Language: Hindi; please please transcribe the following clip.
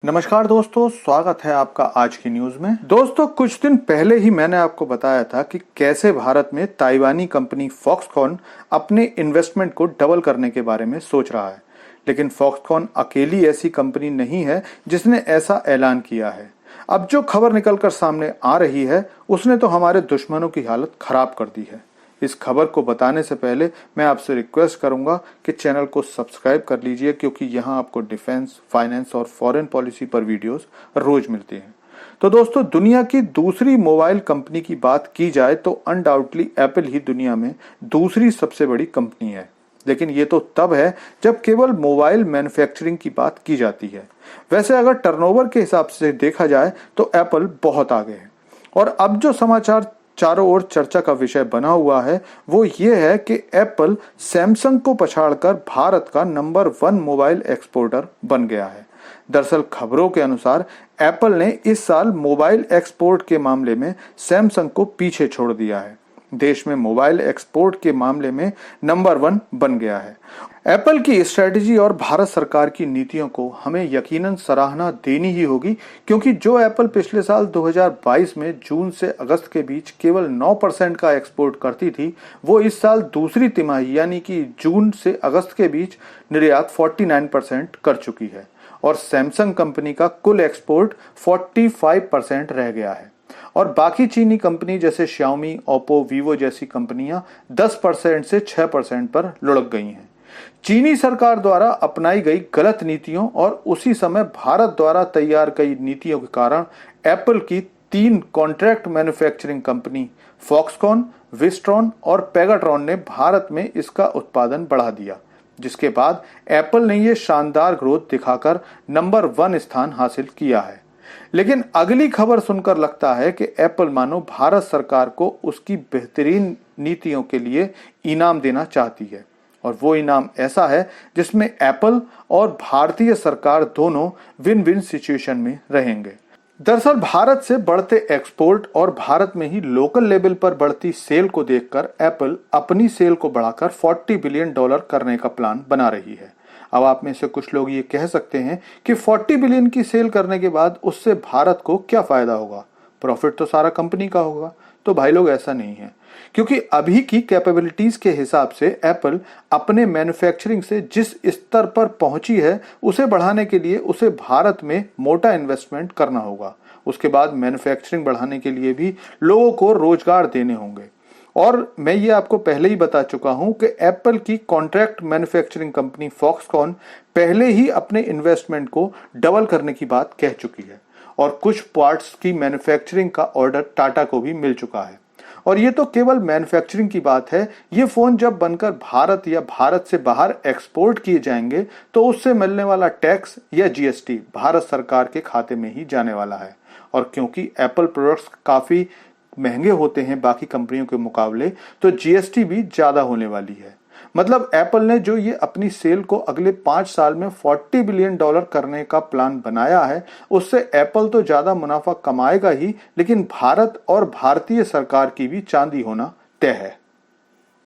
नमस्कार दोस्तों, स्वागत है आपका आज की न्यूज में। दोस्तों, कुछ दिन पहले ही मैंने आपको बताया था कि कैसे भारत में ताइवानी कंपनी फॉक्सकॉन अपने इन्वेस्टमेंट को डबल करने के बारे में सोच रहा है। लेकिन फॉक्सकॉन अकेली ऐसी कंपनी नहीं है जिसने ऐसा ऐलान किया है। अब जो खबर निकलकर सामने आ रही है उसने तो हमारे दुश्मनों की हालत खराब कर दी है। इस खबर को बताने से पहले मैं आपसे रिक्वेस्ट करूंगा कि चैनल को सब्सक्राइब कर लीजिए, क्योंकि यहां आपको डिफेंस, फाइनेंस और फॉरेन पॉलिसी पर वीडियोस रोज मिलती हैं। तो दोस्तों, दुनिया की दूसरी मोबाइल कंपनी की बात की जाए तो अनडाउटली एप्पल ही दुनिया में दूसरी सबसे बड़ी कंपनी है। लेकिन ये तो तब है जब केवल मोबाइल मैन्युफैक्चरिंग की बात की जाती है। वैसे अगर टर्नओवर के हिसाब से देखा जाए तो एप्पल बहुत आगे है। और अब जो समाचार चारों ओर चर्चा का विषय बना हुआ है वो ये है कि एप्पल सैमसंग को पछाड़कर भारत का नंबर 1 मोबाइल एक्सपोर्टर बन गया है। दरअसल खबरों के अनुसार एप्पल ने इस साल मोबाइल एक्सपोर्ट के मामले में सैमसंग को पीछे छोड़ दिया है। देश में मोबाइल एक्सपोर्ट के मामले में नंबर 1 बन गया है। एप्पल की स्ट्रेटजी और भारत सरकार की नीतियों को हमें यकीनन सराहना देनी ही होगी, क्योंकि जो एप्पल पिछले साल 2022 में जून से अगस्त के बीच केवल 9% का एक्सपोर्ट करती थी, वो इस साल दूसरी तिमाही यानी कि जून से अगस्त के बीच निर्यात 49% कर चुकी है। और सैमसंग कंपनी का कुल एक्सपोर्ट 45% रह गया है। और बाकी चीनी कंपनी जैसे शाओमी, ओप्पो, वीवो जैसी कंपनियां 10% से 6% पर लुढ़क गई हैं। चीनी सरकार द्वारा अपनाई गई गलत नीतियों और उसी समय भारत द्वारा तैयार कई नीतियों के कारण एप्पल की 3 contract manufacturing company Foxconn, Wistron और पेगाट्रॉन ने भारत में इसका उत्पादन बढ़ा दिया, जिसके बाद एप्पल ने यह शानदार ग्रोथ दिखाकर नंबर 1 स्थान हासिल किया है। लेकिन अगली खबर सुनकर लगता है कि एप्पल मानो भारत सरकार को उसकी बेहतरीन नीतियों के लिए इनाम देना चाहती है, और वो इनाम ऐसा है जिसमें एप्पल और भारतीय सरकार दोनों विन विन सिचुएशन में रहेंगे। दरअसल भारत से बढ़ते एक्सपोर्ट और भारत में ही लोकल लेवल पर बढ़ती सेल को देखकर एप्पल अपनी सेल को बढ़ाकर $40 बिलियन करने का प्लान बना रही है। अब आप में से कुछ लोग ये कह सकते हैं कि 40 बिलियन की सेल करने के बाद उससे भारत को क्या फायदा होगा, प्रॉफिट तो सारा कंपनी का होगा। तो भाई लोग, ऐसा नहीं है, क्योंकि अभी की कैपेबिलिटीज के हिसाब से एप्पल अपने मैन्युफैक्चरिंग से जिस स्तर पर पहुंची है उसे बढ़ाने के लिए उसे भारत में मोटा इन्वेस्टमेंट करना होगा। उसके बाद मैन्युफैक्चरिंग बढ़ाने के लिए भी लोगों को रोजगार देने होंगे। और मैं ये आपको पहले ही बता चुका हूं कि एप्पल की कॉन्ट्रैक्ट मैन्युफैक्चरिंग कंपनी फॉक्सकॉन पहले ही अपने इन्वेस्टमेंट को डबल करने की बात कह चुकी है, और कुछ पार्ट्स की मैन्युफैक्चरिंग का ऑर्डर टाटा को भी मिल चुका है। और ये तो केवल मैन्युफैक्चरिंग की बात है। ये फोन जब बनकर भारत या भारत से बाहर एक्सपोर्ट किए जाएंगे तो उससे मिलने वाला टैक्स या जीएसटी भारत सरकार के खाते में ही जाने वाला है। और क्योंकि एप्पल प्रोडक्ट्स काफी महंगे होते हैं बाकी कंपनियों के मुकाबले, तो जीएसटी भी ज्यादा होने वाली है। मतलब एप्पल ने जो ये अपनी सेल को अगले 5 साल में $40 बिलियन करने का प्लान बनाया है, उससे एप्पल तो ज्यादा मुनाफा कमाएगा ही, लेकिन भारत और भारतीय सरकार की भी चांदी होना तय है।